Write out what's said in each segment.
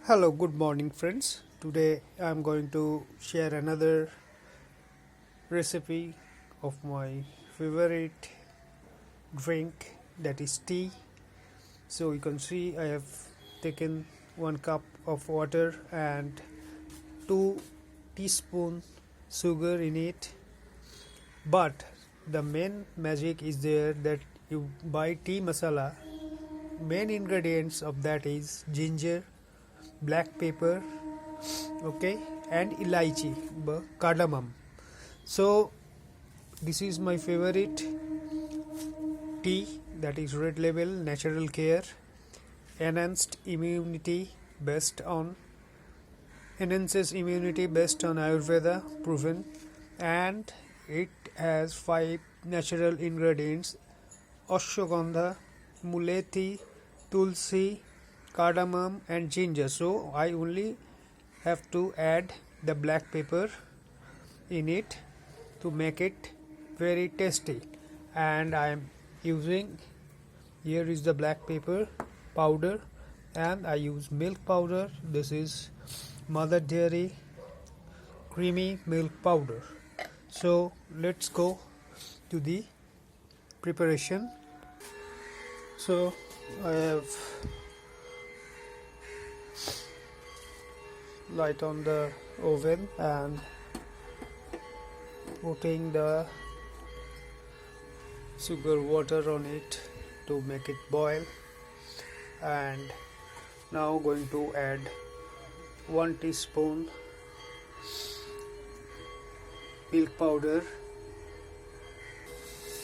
Hello, good morning, friends. Today I'm going to share another recipe of my favorite drink, that is tea. So you can see I have taken 1 cup of water and 2 teaspoon sugar in it. But the main magic is there that you buy tea masala. Main ingredients of that is ginger, black pepper, okay, and elaichi, cardamom. So this is my favorite tea, that is Red Label Natural Care, enhanced immunity based on enhances immunity based on Ayurveda, proven, and it has 5 natural ingredients: ashwagandha, mulethi, tulsi, cardamom, and ginger. So I only have to add the black pepper in it to make it very tasty, and I am using, here is the black pepper powder, and I use milk powder. This is Mother Dairy creamy milk powder. So let's go to the preparation. So I have light on the oven and putting the sugar water on it to make it boil, and now going to add 1 teaspoon milk powder.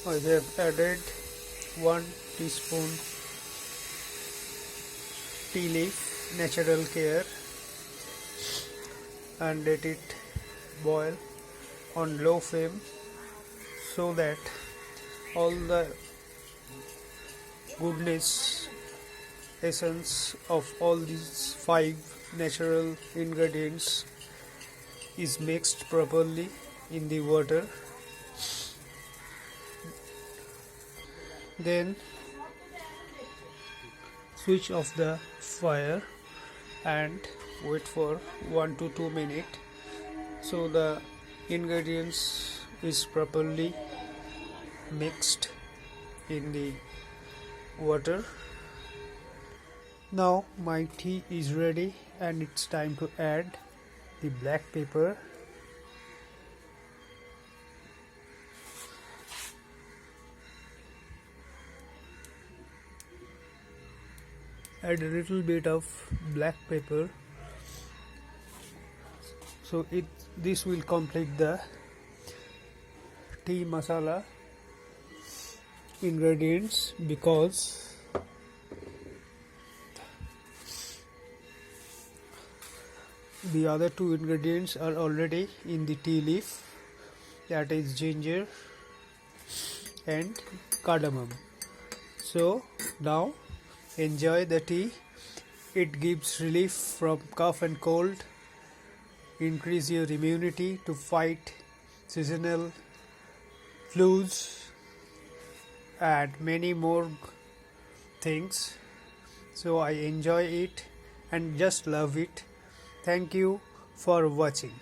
I have added 1 teaspoon tea leaf natural care and let it boil on low flame so that all the goodness essence of all these 5 natural ingredients is mixed properly in the water. Then switch off the fire and wait for 1 to 2 minutes so the ingredients is properly mixed in the water. Now my tea is ready and it's time to add the black pepper. Add a little bit of black pepper, so this will complete the tea masala ingredients, because the other 2 ingredients are already in the tea leaf, that is ginger and cardamom. So now enjoy the tea. It gives relief from cough and cold, increase your immunity to fight seasonal flus, and many more things. So I enjoy it and just love it. Thank you for watching.